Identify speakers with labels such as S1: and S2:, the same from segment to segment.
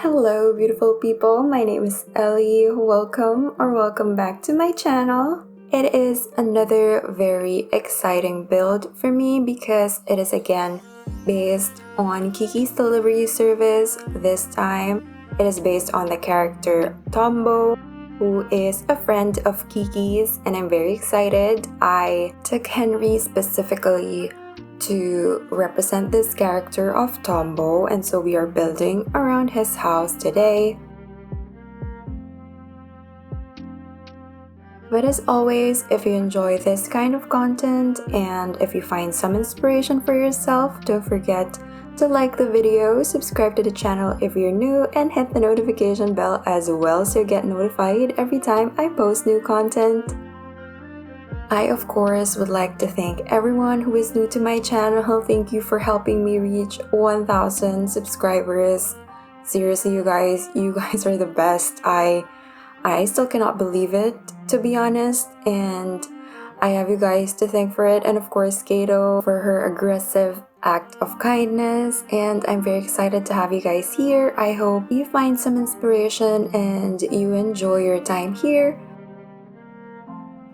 S1: Hello beautiful people, my name is Ellie. Welcome back to my channel. It is another very exciting build for me because it is again based on Kiki's delivery service. This time it is based on the character Tombow, who is a friend of Kiki's, and I'm very excited. I took Henry specifically to represent this character of Tombow, and so we are building around his house today. But as always, if you enjoy this kind of content and if you find some inspiration for yourself, don't forget to like the video, subscribe to the channel if you're new, and hit the notification bell as well so you get notified every time I post new content. I of course would like to thank everyone who is new to my channel. Thank you for helping me reach 1,000 subscribers. Seriously, you guys are the best. I still cannot believe it, to be honest, and I have you guys to thank for it, and of course Kato for her aggressive act of kindness, and I'm very excited to have you guys here. I hope you find some inspiration and you enjoy your time here.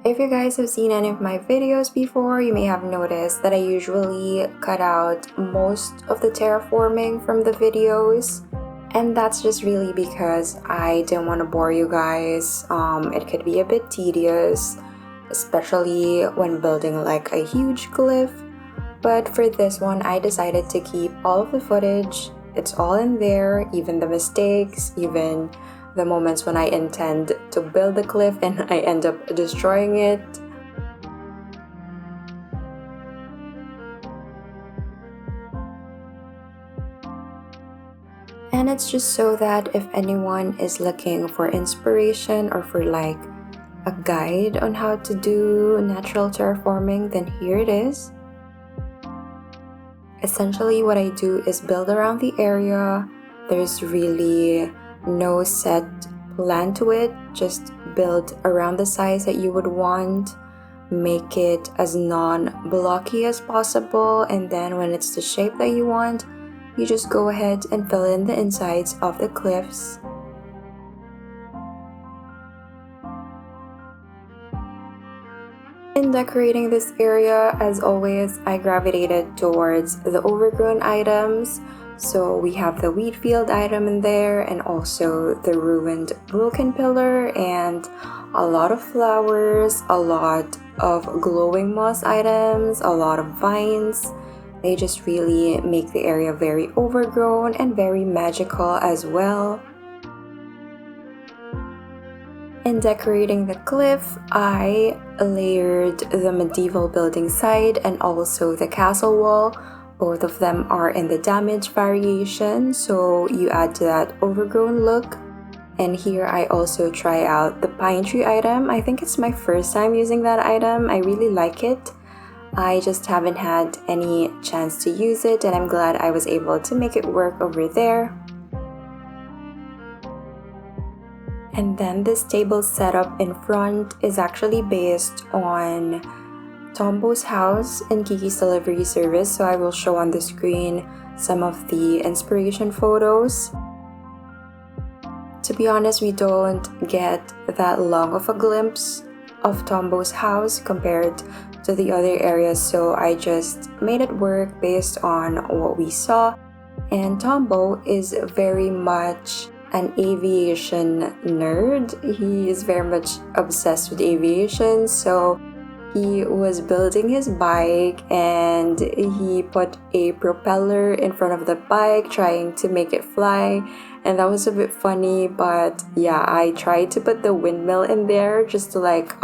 S1: If you guys have seen any of my videos before, you may have noticed that I usually cut out most of the terraforming from the videos, and that's just really because I didn't want to bore you guys. It could be a bit tedious, especially when building like a huge cliff, but for this one I decided to keep all of the footage. It's all in there, even the mistakes, even the moments when I intend to build the cliff and I end up destroying it. And it's just so that if anyone is looking for inspiration or for like a guide on how to do natural terraforming, then here it is. Essentially what I do is build around the area. There's really no set plan to it, just build around the size that you would want, make it as non-blocky as possible, and then when it's the shape that you want, you just go ahead and fill in the insides of the cliffs. In decorating this area, as always, I gravitated towards the overgrown items. So we have the wheat field item in there, and also the ruined broken pillar, and a lot of flowers, a lot of glowing moss items, a lot of vines. They just really make the area very overgrown and very magical as well. In decorating the cliff, I layered the medieval building side and also the castle wall. Both of them are in the damage variation, so you add to that overgrown look. And here I also try out the pine tree item. I think it's my first time using that item. I really like it. I just haven't had any chance to use it, and I'm glad I was able to make it work over there. And then this table setup in front is actually based on Tombow's house in Kiki's delivery service, so I will show on the screen some of the inspiration photos. To be honest, we don't get that long of a glimpse of Tombow's house compared to the other areas, so I just made it work based on what we saw. And Tombow is very much an aviation nerd. He is very much obsessed with aviation, so he was building his bike and he put a propeller in front of the bike trying to make it fly, and that was a bit funny. But yeah, I tried to put the windmill in there just to like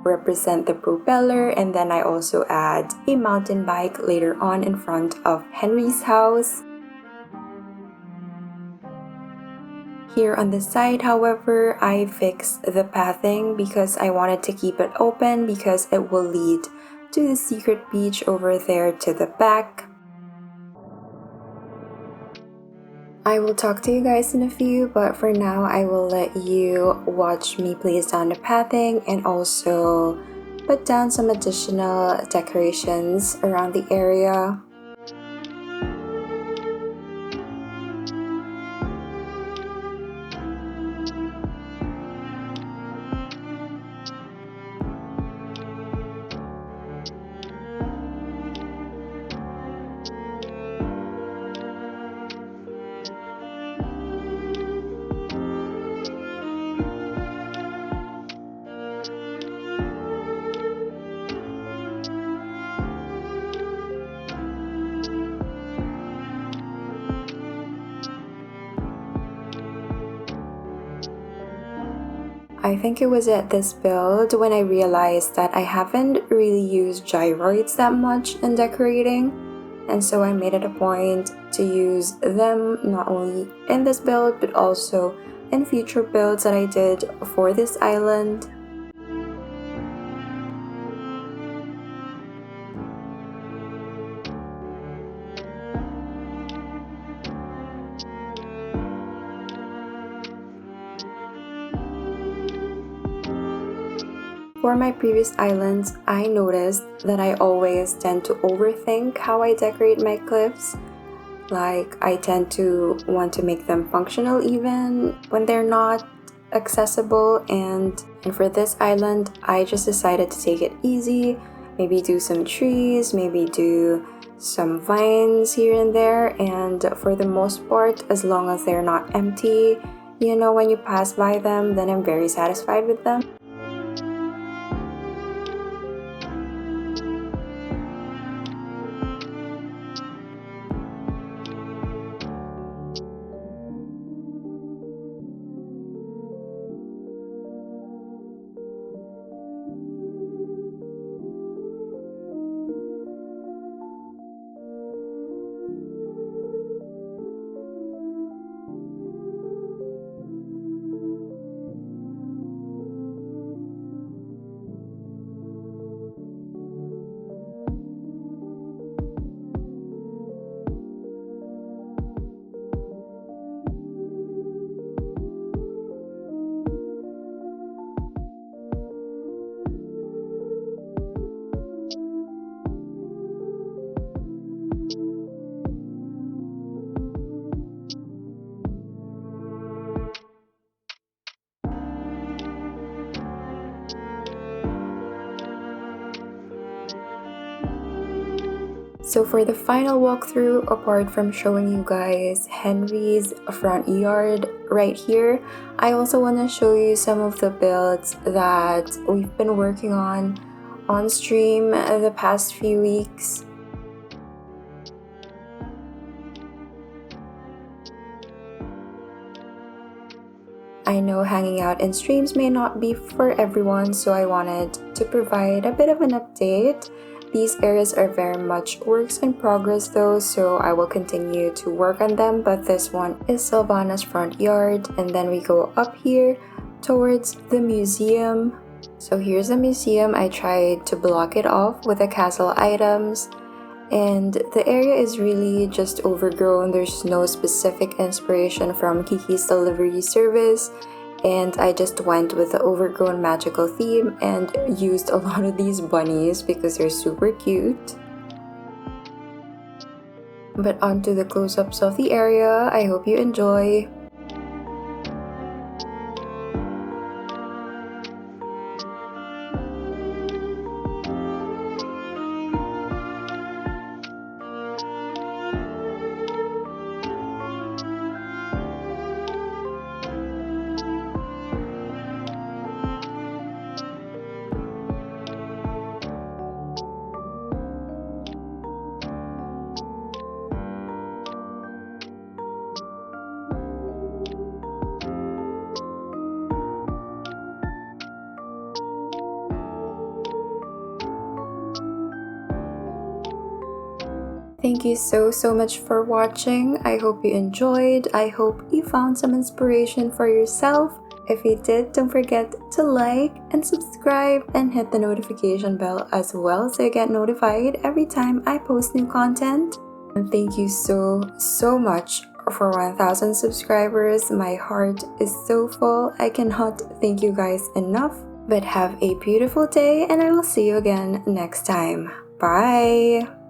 S1: represent the propeller, and then I also add a mountain bike later on in front of Henry's house. Here on the side, however, I fixed the pathing because I wanted to keep it open because it will lead to the secret beach over there to the back. I will talk to you guys in a few, but for now I will let you watch me place down the pathing and also put down some additional decorations around the area. I think it was at this build when I realized that I haven't really used gyroids that much in decorating, and so I made it a point to use them not only in this build but also in future builds that I did for this island. For my previous islands, I noticed that I always tend to overthink how I decorate my cliffs. Like, I tend to want to make them functional even when they're not accessible, and for this island, I just decided to take it easy, maybe do some trees, maybe do some vines here and there, and for the most part, as long as they're not empty, you know, when you pass by them, then I'm very satisfied with them. So for the final walkthrough, apart from showing you guys Henry's front yard right here, I also want to show you some of the builds that we've been working on stream the past few weeks. I know hanging out in streams may not be for everyone, so I wanted to provide a bit of an update. These areas are very much works in progress though, so I will continue to work on them, but this one is Sylvana's front yard, and then we go up here towards the museum. So here's the museum. I tried to block it off with the castle items, and the area is really just overgrown. There's no specific inspiration from Kiki's delivery service, and I just went with the overgrown magical theme and used a lot of these bunnies because they're super cute. But onto the close-ups of the area. I hope you enjoy. Thank you so much for watching. I hope you enjoyed. I hope you found some inspiration for yourself. If you did, don't forget to like and subscribe and hit the notification bell as well so you get notified every time I post new content. And thank you so much for 1,000 subscribers. My heart is so full. I cannot thank you guys enough. But have a beautiful day, and I will see you again next time. Bye!